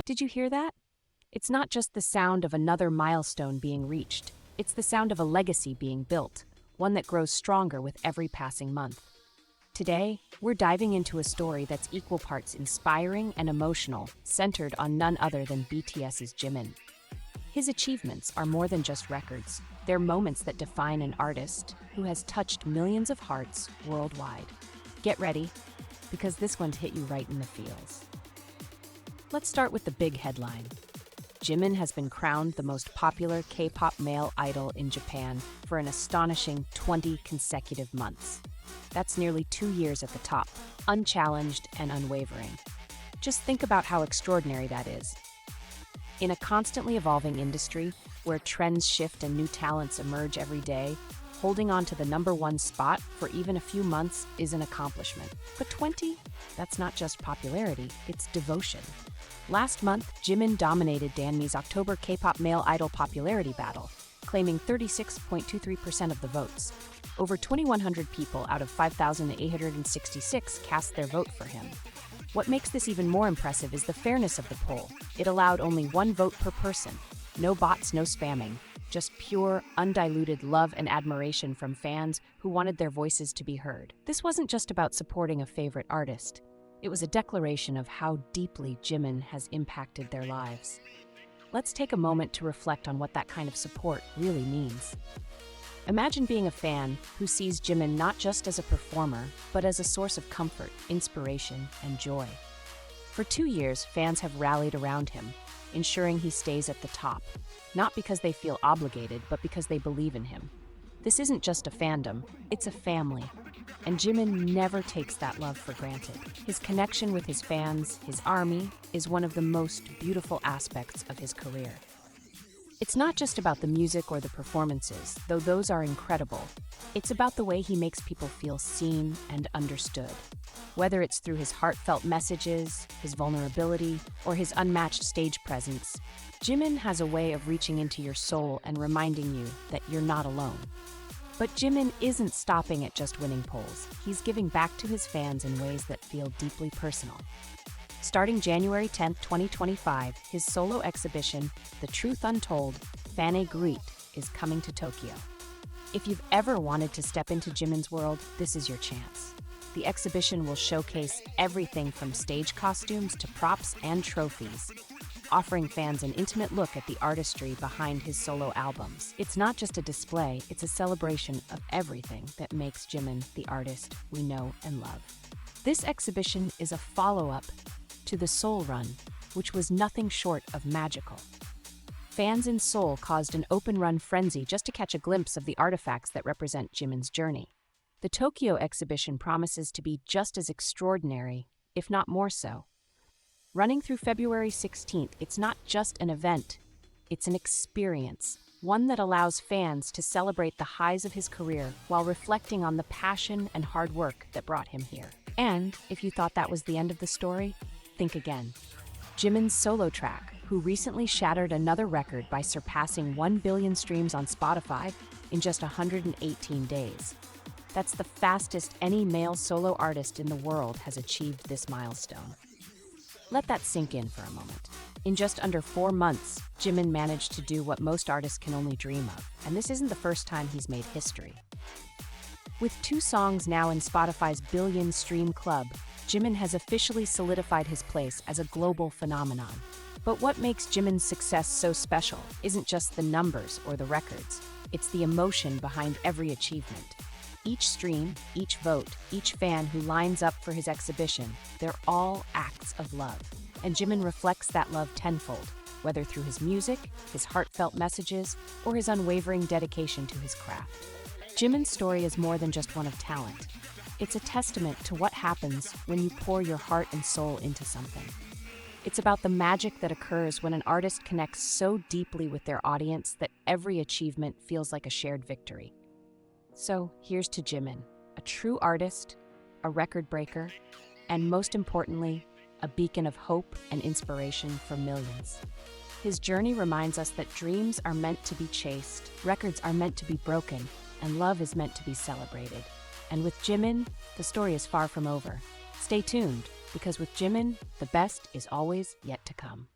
Did you hear that? It's not just the sound of another milestone being reached. It's the sound of a legacy being built, one that grows stronger with every passing month. Today, we're diving into a story that's equal parts inspiring and emotional, centered on none other than BTS's Jimin. His achievements are more than just records. They're moments that define an artist who has touched millions of hearts worldwide. Get ready, because this one's hit you right in the feels. Let's start with the big headline. Jimin has been crowned the most popular K-pop male idol in Japan for an astonishing 20 consecutive months. That's nearly 2 years at the top, unchallenged and unwavering. Just think about how extraordinary that is. In a constantly evolving industry where trends shift and new talents emerge every day, holding on to the #1 spot for even a few months is an accomplishment. But 20? That's not just popularity, it's devotion. Last month, Jimin dominated Danmi's October K-pop male idol popularity battle, claiming 36.23% of the votes. Over 2,100 people out of 5,866 cast their vote for him. What makes this even more impressive is the fairness of the poll. It allowed only one vote per person. No bots, no spamming. Just pure, undiluted love and admiration from fans who wanted their voices to be heard. This wasn't just about supporting a favorite artist. It was a declaration of how deeply Jimin has impacted their lives. Let's take a moment to reflect on what that kind of support really means. Imagine being a fan who sees Jimin not just as a performer, but as a source of comfort, inspiration, and joy. For 2 years, fans have rallied around him, ensuring he stays at the top, not because they feel obligated, but because they believe in him. This isn't just a fandom, it's a family. And Jimin never takes that love for granted. His connection with his fans, his army, is one of the most beautiful aspects of his career. It's not just about the music or the performances, though those are incredible. It's about the way he makes people feel seen and understood. Whether it's through his heartfelt messages, his vulnerability, or his unmatched stage presence, Jimin has a way of reaching into your soul and reminding you that you're not alone. But Jimin isn't stopping at just winning polls. He's giving back to his fans in ways that feel deeply personal. Starting January 10, 2025, his solo exhibition, The Truth Untold, Fan Greet, is coming to Tokyo. If you've ever wanted to step into Jimin's world, this is your chance. The exhibition will showcase everything from stage costumes to props and trophies, offering fans an intimate look at the artistry behind his solo albums. It's not just a display, it's a celebration of everything that makes Jimin the artist we know and love. This exhibition is a follow-up to the Seoul Run, which was nothing short of magical. Fans in Seoul caused an open-run frenzy just to catch a glimpse of the artifacts that represent Jimin's journey. The Tokyo exhibition promises to be just as extraordinary, if not more so. Running through February 16th, it's not just an event, it's an experience, one that allows fans to celebrate the highs of his career while reflecting on the passion and hard work that brought him here. And if you thought that was the end of the story, think again. Jimin's solo track, who recently shattered another record by surpassing 1 billion streams on Spotify in just 118 days. That's the fastest any male solo artist in the world has achieved this milestone. Let that sink in for a moment. In just under 4 months, Jimin managed to do what most artists can only dream of, and this isn't the first time he's made history. With 2 songs now in Spotify's billion stream club, Jimin has officially solidified his place as a global phenomenon. But what makes Jimin's success so special isn't just the numbers or the records, it's the emotion behind every achievement. Each stream, each vote, each fan who lines up for his exhibition, they're all acts of love. And Jimin reflects that love tenfold, whether through his music, his heartfelt messages, or his unwavering dedication to his craft. Jimin's story is more than just one of talent. It's a testament to what happens when you pour your heart and soul into something. It's about the magic that occurs when an artist connects so deeply with their audience that every achievement feels like a shared victory. So here's to Jimin, a true artist, a record breaker, and most importantly, a beacon of hope and inspiration for millions. His journey reminds us that dreams are meant to be chased, records are meant to be broken, and love is meant to be celebrated. And with Jimin, the story is far from over. Stay tuned, because with Jimin, the best is always yet to come.